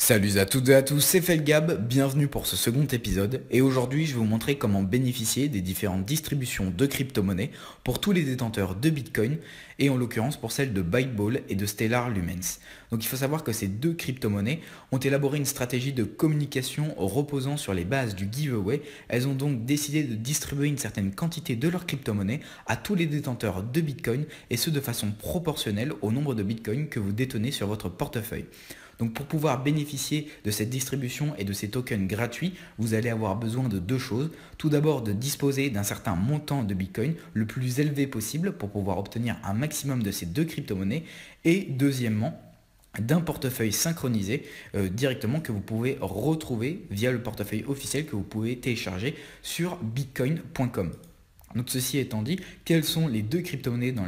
Salut à toutes et à tous, c'est Felgab, bienvenue pour ce second épisode et aujourd'hui je vais vous montrer comment bénéficier des différentes distributions de crypto-monnaies pour tous les détenteurs de Bitcoin et en l'occurrence pour celles de Byteball et de Stellar Lumens. Donc il faut savoir que ces deux crypto-monnaies ont élaboré une stratégie de communication reposant sur les bases du giveaway. Elles ont donc décidé de distribuer une certaine quantité de leurs crypto-monnaies à tous les détenteurs de Bitcoin et ce de façon proportionnelle au nombre de Bitcoin que vous détenez sur votre portefeuille. Donc pour pouvoir bénéficier de cette distribution et de ces tokens gratuits, vous allez avoir besoin de deux choses. Tout d'abord de disposer d'un certain montant de Bitcoin le plus élevé possible pour pouvoir obtenir un maximum de ces deux crypto-monnaies. Et deuxièmement, d'un portefeuille synchronisé directement que vous pouvez retrouver via le portefeuille officiel que vous pouvez télécharger sur bitcoin.com. Donc ceci étant dit, quelles sont les deux crypto-monnaies dont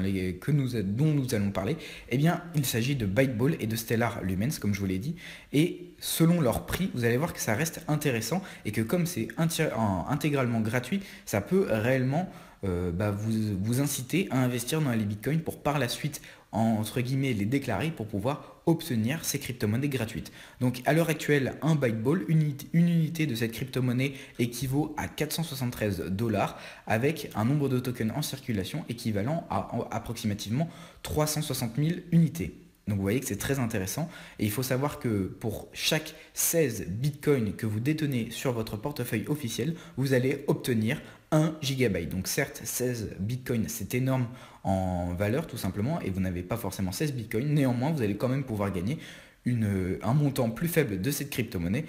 nous allons parler? Eh bien, il s'agit de Byteball et de Stellar Lumens, comme je vous l'ai dit. Et selon leur prix, vous allez voir que ça reste intéressant et que comme c'est intégralement gratuit, ça peut réellement vous inciter à investir dans les bitcoins pour par la suite, entre guillemets, les déclarer pour pouvoir obtenir ces crypto-monnaies gratuites. Donc à l'heure actuelle, un Byteball, une unité de cette crypto-monnaie équivaut à 473 $ avec un nombre de tokens en circulation équivalent à approximativement 360 000 unités. Donc vous voyez que c'est très intéressant et il faut savoir que pour chaque 16 bitcoins que vous détenez sur votre portefeuille officiel, vous allez obtenir 1 gigabyte. Donc certes 16 bitcoins c'est énorme en valeur tout simplement et vous n'avez pas forcément 16 bitcoins, néanmoins vous allez quand même pouvoir gagner un montant plus faible de cette crypto-monnaie.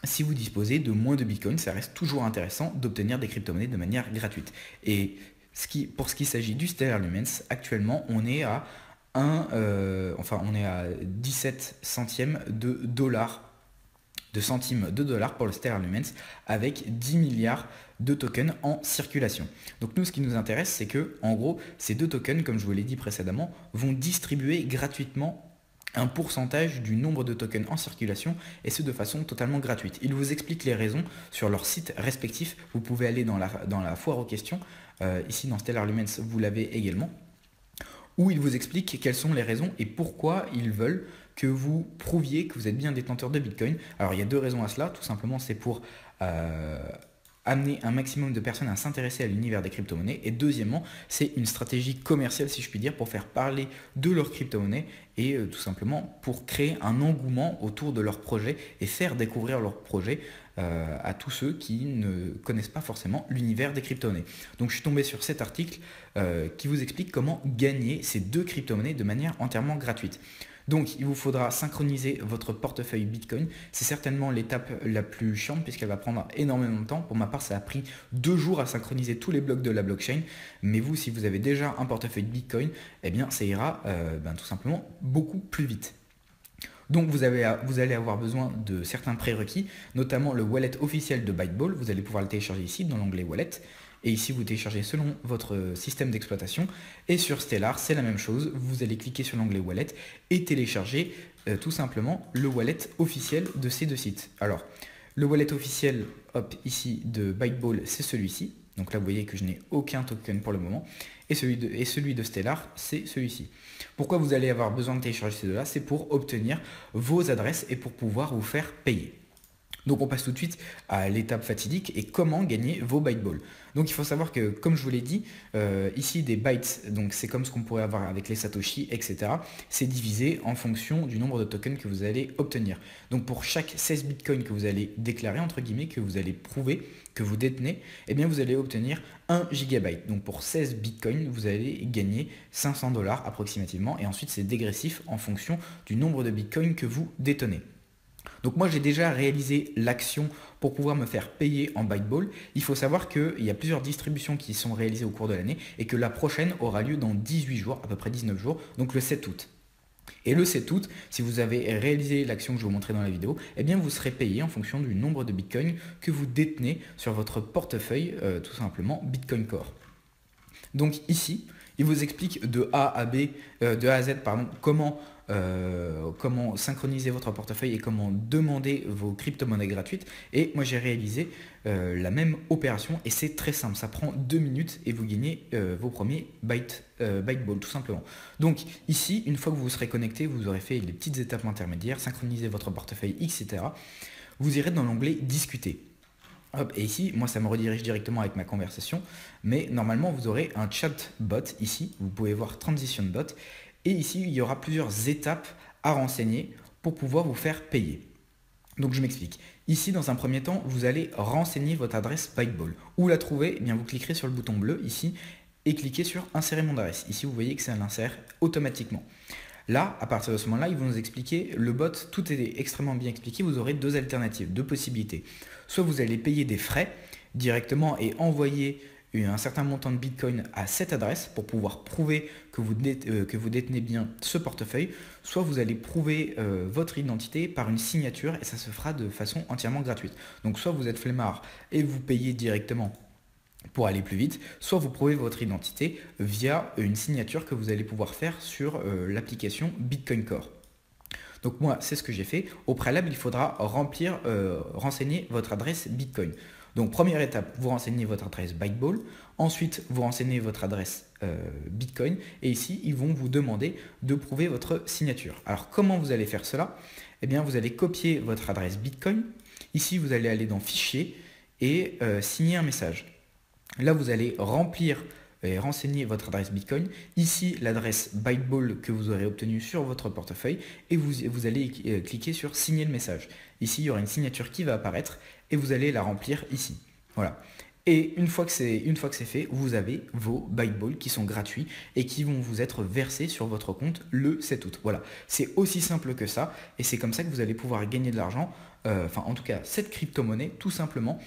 Si vous disposez de moins de bitcoins, ça reste toujours intéressant d'obtenir des crypto-monnaies de manière gratuite. Et pour ce qui s'agit du Stellar Lumens, actuellement on est à on est à 17 centièmes de dollars pour le Stellar Lumens avec 10 milliards de tokens en circulation. Donc nous, ce qui nous intéresse, c'est que en gros, ces deux tokens, comme je vous l'ai dit précédemment, vont distribuer gratuitement un pourcentage du nombre de tokens en circulation et ce de façon totalement gratuite. Ils vous expliquent les raisons sur leur site respectif. Vous pouvez aller dans la foire aux questions. Ici dans Stellar Lumens, vous l'avez également, où ils vous expliquent quelles sont les raisons et pourquoi ils veulent que vous prouviez que vous êtes bien détenteur de Bitcoin. Alors il y a deux raisons à cela, tout simplement c'est pour amener un maximum de personnes à s'intéresser à l'univers des crypto-monnaies et deuxièmement c'est une stratégie commerciale si je puis dire pour faire parler de leurs crypto-monnaies et tout simplement pour créer un engouement autour de leur projet et faire découvrir leur projet à tous ceux qui ne connaissent pas forcément l'univers des crypto-monnaies. Donc je suis tombé sur cet article qui vous explique comment gagner ces deux crypto-monnaies de manière entièrement gratuite. Donc il vous faudra synchroniser votre portefeuille Bitcoin. C'est certainement l'étape la plus chiante puisqu'elle va prendre énormément de temps. Pour ma part, ça a pris 2 jours à synchroniser tous les blocs de la blockchain. Mais vous, si vous avez déjà un portefeuille Bitcoin, eh bien ça ira tout simplement beaucoup plus vite. Donc vous allez avoir besoin de certains prérequis, notamment le wallet officiel de Byteball. Vous allez pouvoir le télécharger ici dans l'onglet wallet. Et ici vous téléchargez selon votre système d'exploitation. Et sur Stellar, c'est la même chose. Vous allez cliquer sur l'onglet wallet et télécharger tout simplement le wallet officiel de ces deux sites. Alors, le wallet officiel, hop, ici de Byteball, c'est celui-ci. Donc là, vous voyez que je n'ai aucun token pour le moment. Et celui de Stellar, c'est celui-ci. Pourquoi vous allez avoir besoin de télécharger ces deux-là? C'est pour obtenir vos adresses et pour pouvoir vous faire payer. Donc on passe tout de suite à l'étape fatidique et comment gagner vos Byteball. Donc il faut savoir que, comme je vous l'ai dit, ici des bytes, donc c'est comme ce qu'on pourrait avoir avec les Satoshi, etc. C'est divisé en fonction du nombre de tokens que vous allez obtenir. Donc pour chaque 16 bitcoins que vous allez déclarer, entre guillemets, que vous allez prouver que vous détenez, eh bien vous allez obtenir 1 gigabyte. Donc pour 16 bitcoins, vous allez gagner 500 $ approximativement. Et ensuite c'est dégressif en fonction du nombre de bitcoins que vous détenez. Donc moi j'ai déjà réalisé l'action pour pouvoir me faire payer en Byteball. Il faut savoir qu'il y a plusieurs distributions qui sont réalisées au cours de l'année et que la prochaine aura lieu dans 18 jours, à peu près 19 jours, donc le 7 août. Et le 7 août, si vous avez réalisé l'action que je vous montrais dans la vidéo, eh bien vous serez payé en fonction du nombre de bitcoins que vous détenez sur votre portefeuille, tout simplement Bitcoin Core. Donc ici, il vous explique de A à Z, comment comment synchroniser votre portefeuille et comment demander vos crypto-monnaies gratuites. Et moi j'ai réalisé la même opération et c'est très simple, ça prend 2 minutes et vous gagnez vos premiers Byteball tout simplement. Donc ici, une fois que vous serez connecté, vous aurez fait les petites étapes intermédiaires, synchroniser votre portefeuille, etc. Vous irez dans l'onglet discuter. Hop, et ici, moi ça me redirige directement avec ma conversation, mais normalement vous aurez un chatbot ici, vous pouvez voir Transition Bot, et ici il y aura plusieurs étapes à renseigner pour pouvoir vous faire payer. Donc je m'explique. Ici, dans un premier temps, vous allez renseigner votre adresse Byteball. Où la trouver? Eh bien, vous cliquerez sur le bouton bleu ici et cliquez sur Insérer mon adresse. Ici, vous voyez que ça l'insère automatiquement. Là, à partir de ce moment-là, ils vont nous expliquer le bot, tout est extrêmement bien expliqué. Vous aurez deux alternatives, deux possibilités. Soit vous allez payer des frais directement et envoyer un certain montant de Bitcoin à cette adresse pour pouvoir prouver que vous détenez bien ce portefeuille, soit vous allez prouver votre identité par une signature et ça se fera de façon entièrement gratuite. Donc soit vous êtes flemmard et vous payez directement pour aller plus vite, soit vous prouvez votre identité via une signature que vous allez pouvoir faire sur l'application Bitcoin Core. Donc moi, c'est ce que j'ai fait. Au préalable, il faudra renseigner votre adresse Bitcoin. Donc première étape, vous renseignez votre adresse Byteball. Ensuite, vous renseignez votre adresse Bitcoin. Et ici, ils vont vous demander de prouver votre signature. Alors comment vous allez faire cela? Eh bien, vous allez copier votre adresse Bitcoin. Ici, vous allez aller dans Fichier et signer un message. Là, vous allez remplir et renseigner votre adresse Bitcoin. Ici, l'adresse Byteball que vous aurez obtenue sur votre portefeuille et vous allez cliquer sur signer le message. Ici, il y aura une signature qui va apparaître et vous allez la remplir ici. Voilà. Et une fois que c'est fait, vous avez vos Byteball qui sont gratuits et qui vont vous être versés sur votre compte le 7 août. Voilà. C'est aussi simple que ça et c'est comme ça que vous allez pouvoir gagner de l'argent, enfin en tout cas cette crypto-monnaie tout simplement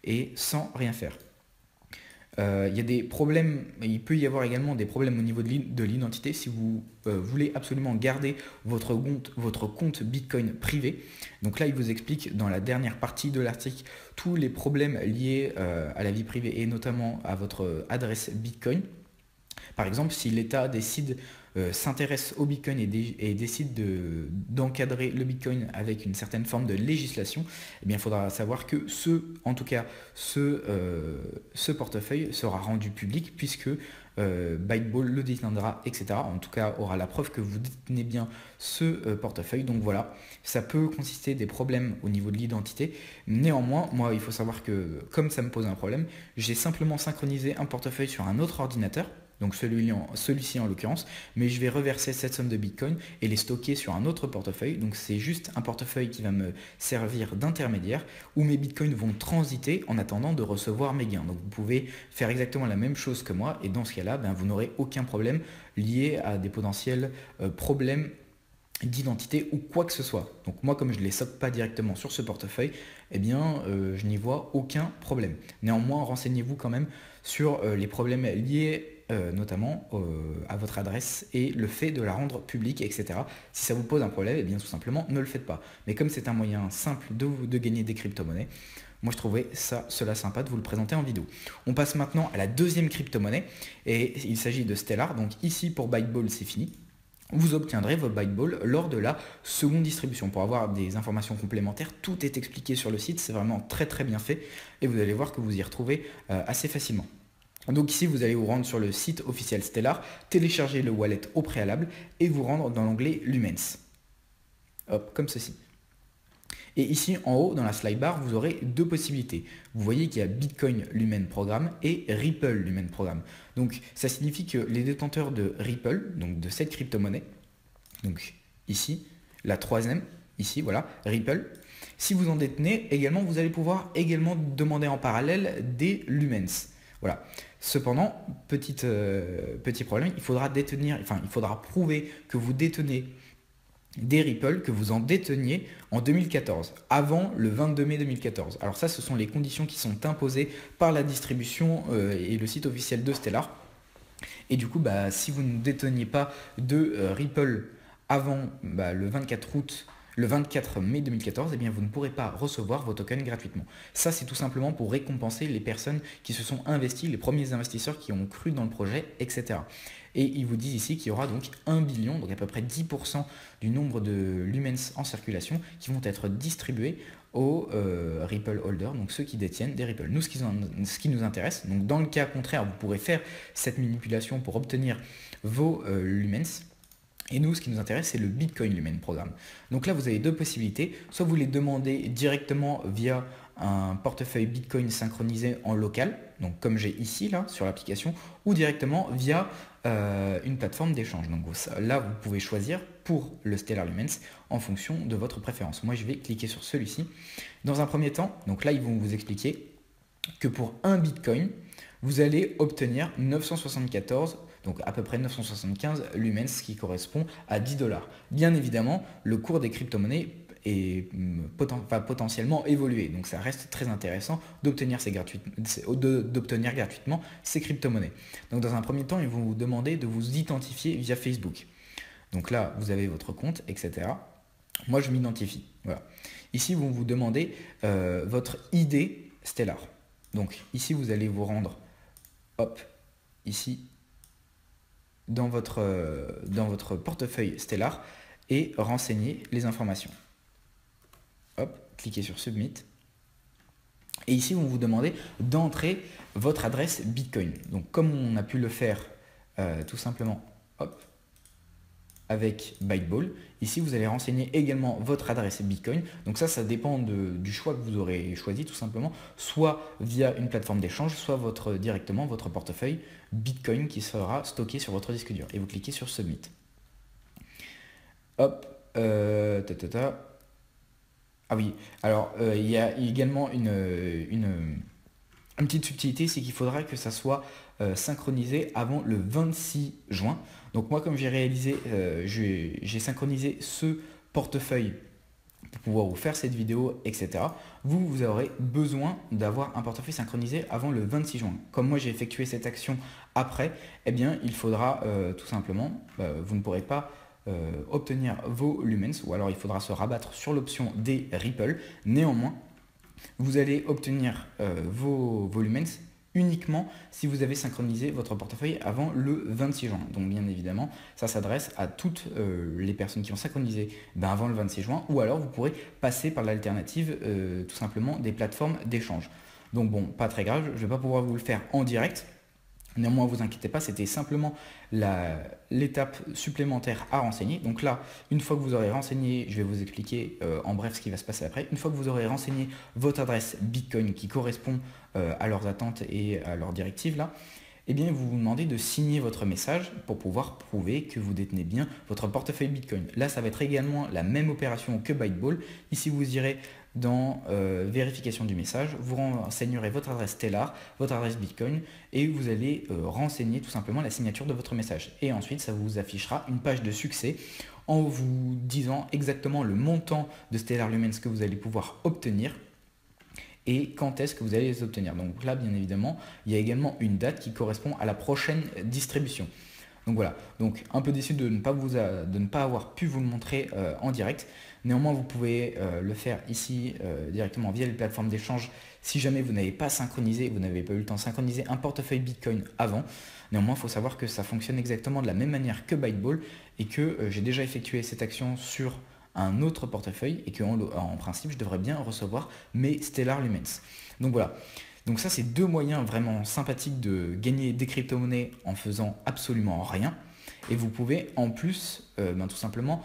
et sans rien faire. Il y a des problèmes, il peut y avoir également des problèmes au niveau de l'identité si vous voulez absolument garder votre compte Bitcoin privé. Donc là, il vous explique dans la dernière partie de l'article tous les problèmes liés à la vie privée et notamment à votre adresse Bitcoin. Par exemple, si l'État s'intéresse au Bitcoin et décide d'encadrer le Bitcoin avec une certaine forme de législation, eh bien, il faudra savoir que ce portefeuille sera rendu public puisque Byteball le détiendra, etc. En tout cas, aura la preuve que vous détenez bien ce portefeuille. Donc voilà, ça peut consister des problèmes au niveau de l'identité. Néanmoins, moi, il faut savoir que comme ça me pose un problème, j'ai simplement synchronisé un portefeuille sur un autre ordinateur. Donc celui-ci en l'occurrence, mais je vais reverser cette somme de Bitcoin et les stocker sur un autre portefeuille. Donc c'est juste un portefeuille qui va me servir d'intermédiaire où mes Bitcoins vont transiter en attendant de recevoir mes gains. Donc vous pouvez faire exactement la même chose que moi et dans ce cas-là, vous n'aurez aucun problème lié à des potentiels problèmes d'identité ou quoi que ce soit. Donc moi, comme je ne les stocke pas directement sur ce portefeuille, eh bien je n'y vois aucun problème. Néanmoins, renseignez-vous quand même sur les problèmes liés notamment à votre adresse et le fait de la rendre publique, etc. Si ça vous pose un problème, eh bien tout simplement ne le faites pas. Mais comme c'est un moyen simple de gagner des crypto-monnaies, moi je trouvais cela sympa de vous le présenter en vidéo. On passe maintenant à la deuxième crypto-monnaie et il s'agit de Stellar. Donc ici pour Byteball c'est fini. Vous obtiendrez votre Byteball lors de la seconde distribution. Pour avoir des informations complémentaires, tout est expliqué sur le site, c'est vraiment très très bien fait et vous allez voir que vous y retrouvez assez facilement. Donc ici, vous allez vous rendre sur le site officiel Stellar, télécharger le wallet au préalable et vous rendre dans l'onglet Lumens. Hop, comme ceci. Et ici, en haut, dans la slide bar, vous aurez deux possibilités. Vous voyez qu'il y a Bitcoin Lumen Programme et Ripple Lumen Programme. Donc, ça signifie que les détenteurs de Ripple, donc de cette crypto-monnaie, donc ici, la troisième, ici, voilà, Ripple, si vous en détenez également, vous allez pouvoir également demander en parallèle des Lumens. Voilà. Cependant, petit problème, il faudra prouver que vous détenez des Ripple, que vous en déteniez en 2014, avant le 22 mai 2014. Alors ça, ce sont les conditions qui sont imposées par la distribution et le site officiel de Stellar. Et du coup, si vous ne déteniez pas de Ripple avant le 24 août, le 24 mai 2014, eh bien, vous ne pourrez pas recevoir vos tokens gratuitement. Ça, c'est tout simplement pour récompenser les personnes qui se sont investies, les premiers investisseurs qui ont cru dans le projet, etc. Et ils vous disent ici qu'il y aura donc 1 billion, donc à peu près 10% du nombre de lumens en circulation qui vont être distribués aux Ripple holders, donc ceux qui détiennent des Ripple. Nous, ce qui nous intéresse, donc dans le cas contraire, vous pourrez faire cette manipulation pour obtenir vos lumens. Et nous, ce qui nous intéresse, c'est le Bitcoin Lumen programme. Donc là, vous avez deux possibilités. Soit vous les demandez directement via un portefeuille Bitcoin synchronisé en local, donc comme j'ai ici là sur l'application, ou directement via une plateforme d'échange. Donc là, vous pouvez choisir pour le Stellar Lumens en fonction de votre préférence. Moi, je vais cliquer sur celui-ci. Dans un premier temps, donc là, ils vont vous expliquer que pour un Bitcoin, vous allez obtenir 974, donc à peu près 975 lumens, ce qui correspond à 10 $. Bien évidemment, le cours des crypto-monnaies est potentiellement évolué, donc ça reste très intéressant d'obtenir gratuitement ces crypto-monnaies. Donc dans un premier temps, ils vont vous demander de vous identifier via Facebook. Donc là, vous avez votre compte, etc. Moi, je m'identifie. Voilà. Ici, ils vont vous demander votre ID Stellar. Donc ici, vous allez vous rendre, hop, ici, dans votre portefeuille Stellar et renseigner les informations. Hop, cliquez sur Submit. Et ici, on vous demande d'entrer votre adresse Bitcoin. Donc comme on a pu le faire tout simplement, hop, avec Byteball. Ici, vous allez renseigner également votre adresse Bitcoin. Donc ça dépend du choix que vous aurez choisi tout simplement, soit via une plateforme d'échange, soit directement votre portefeuille Bitcoin qui sera stocké sur votre disque dur. Et vous cliquez sur Submit. Hop, Ah oui, alors il y a également une petite subtilité, c'est qu'il faudra que ça soit synchronisé avant le 26 juin. Donc moi, comme j'ai réalisé, j'ai synchronisé ce portefeuille pour pouvoir vous faire cette vidéo, etc. Vous aurez besoin d'avoir un portefeuille synchronisé avant le 26 juin. Comme moi, j'ai effectué cette action après, eh bien, il faudra tout simplement, vous ne pourrez pas obtenir vos lumens, ou alors il faudra se rabattre sur l'option des Ripple. Néanmoins, vous allez obtenir vos lumens uniquement si vous avez synchronisé votre portefeuille avant le 26 juin. Donc bien évidemment, ça s'adresse à toutes les personnes qui ont synchronisé avant le 26 juin, ou alors vous pourrez passer par l'alternative tout simplement des plateformes d'échange. Donc bon, pas très grave, je ne vais pas pouvoir vous le faire en direct. Néanmoins, ne vous inquiétez pas, c'était simplement l'étape supplémentaire à renseigner. Donc là, une fois que vous aurez renseigné, je vais vous expliquer en bref ce qui va se passer après. Une fois que vous aurez renseigné votre adresse Bitcoin qui correspond à leurs attentes et à leurs directives, là, eh bien, vous vous demandez de signer votre message pour pouvoir prouver que vous détenez bien votre portefeuille Bitcoin. Là, ça va être également la même opération que Byteball. Ici, vous irez dans vérification du message, vous renseignerez votre adresse Stellar, votre adresse Bitcoin et vous allez renseigner tout simplement la signature de votre message. Et ensuite, ça vous affichera une page de succès en vous disant exactement le montant de Stellar Lumens que vous allez pouvoir obtenir et quand est-ce que vous allez les obtenir. Donc là, bien évidemment, il y a également une date qui correspond à la prochaine distribution. Donc voilà, donc un peu déçu de ne pas avoir pu vous le montrer en direct. Néanmoins, vous pouvez le faire ici directement via les plateformes d'échange si jamais vous n'avez pas synchronisé, vous n'avez pas eu le temps de synchroniser un portefeuille Bitcoin avant. Néanmoins, il faut savoir que ça fonctionne exactement de la même manière que Byteball et que j'ai déjà effectué cette action sur un autre portefeuille et qu'en principe, je devrais bien recevoir mes Stellar Lumens. Donc voilà. Donc ça, c'est deux moyens vraiment sympathiques de gagner des crypto-monnaies en faisant absolument rien. Et vous pouvez en plus, tout simplement,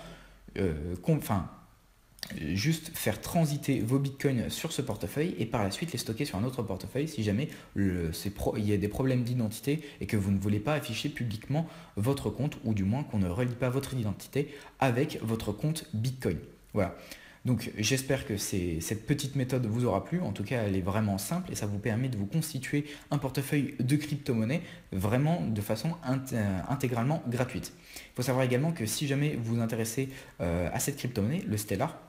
juste faire transiter vos bitcoins sur ce portefeuille et par la suite les stocker sur un autre portefeuille si jamais il y a des problèmes d'identité et que vous ne voulez pas afficher publiquement votre compte ou du moins qu'on ne relie pas votre identité avec votre compte Bitcoin. Voilà. Donc j'espère que cette petite méthode vous aura plu. En tout cas, elle est vraiment simple et ça vous permet de vous constituer un portefeuille de crypto-monnaie vraiment de façon intégralement gratuite. Il faut savoir également que si jamais vous vous intéressez à cette crypto-monnaie, le Stellar,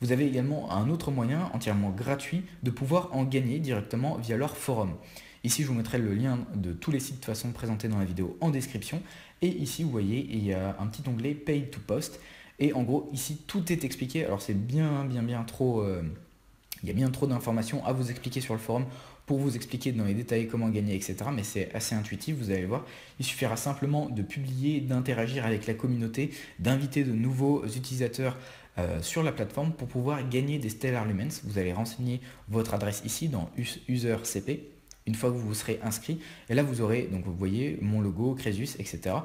vous avez également un autre moyen entièrement gratuit de pouvoir en gagner directement via leur forum. Ici, je vous mettrai le lien de tous les sites de façon présentés dans la vidéo en description. Et ici, vous voyez, il y a un petit onglet Pay to Post. Et en gros, ici, tout est expliqué. Alors c'est bien trop... il y a bien trop d'informations à vous expliquer sur le forum pour vous expliquer dans les détails comment gagner, etc. Mais c'est assez intuitif, vous allez voir. Il suffira simplement de publier, d'interagir avec la communauté, d'inviter de nouveaux utilisateurs sur la plateforme pour pouvoir gagner des Stellar Lumens. Vous allez renseigner votre adresse ici dans User CP une fois que vous vous serez inscrit. Et là, vous aurez, donc vous voyez, mon logo, Crésus, etc.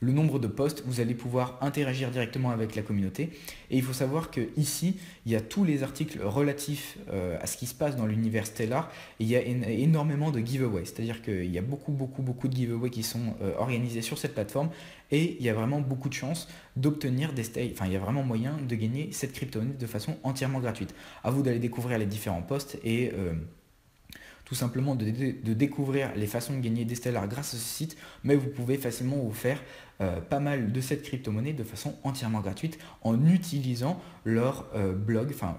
Le nombre de posts, vous allez pouvoir interagir directement avec la communauté. Et il faut savoir que ici, il y a tous les articles relatifs à ce qui se passe dans l'univers Stellar. Et il y a énormément de giveaways. C'est-à-dire qu'il y a beaucoup de giveaways qui sont organisés sur cette plateforme. Et il y a vraiment beaucoup de chances d'obtenir des stages. Enfin, il y a vraiment moyen de gagner cette crypto-monnaie de façon entièrement gratuite. À vous d'aller découvrir les différents posts et tout simplement de découvrir les façons de gagner des Stellar grâce à ce site, mais vous pouvez facilement vous faire pas mal de cette crypto-monnaie de façon entièrement gratuite en utilisant leur blog, enfin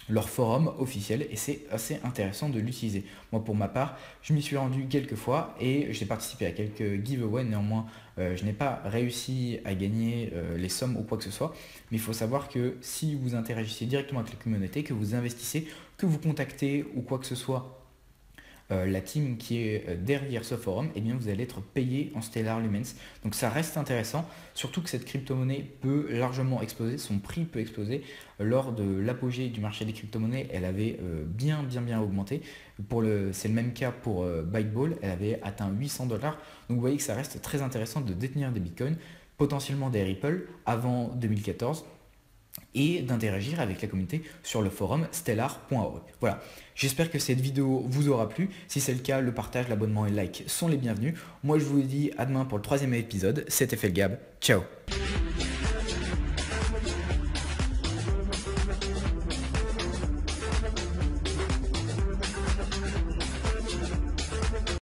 leur forum officiel, et c'est assez intéressant de l'utiliser. Moi pour ma part, je m'y suis rendu quelques fois et j'ai participé à quelques giveaways, néanmoins je n'ai pas réussi à gagner les sommes ou quoi que ce soit, mais il faut savoir que si vous interagissez directement avec la communauté, que vous investissez, que vous contactez ou quoi que ce soit la team qui est derrière ce forum, et bien vous allez être payé en Stellar Lumens. Donc ça reste intéressant, surtout que cette crypto-monnaie peut largement exploser, son prix peut exploser. Lors de l'apogée du marché des crypto-monnaies, elle avait bien augmenté. C'est le même cas pour Byteball, elle avait atteint 800 $. Donc vous voyez que ça reste très intéressant de détenir des bitcoins, potentiellement des Ripple avant 2014, et d'interagir avec la communauté sur le forum stellar.org. Voilà, j'espère que cette vidéo vous aura plu. Si c'est le cas, le partage, l'abonnement et le like sont les bienvenus. Moi je vous dis à demain pour le 3e épisode. C'était Felgab, ciao.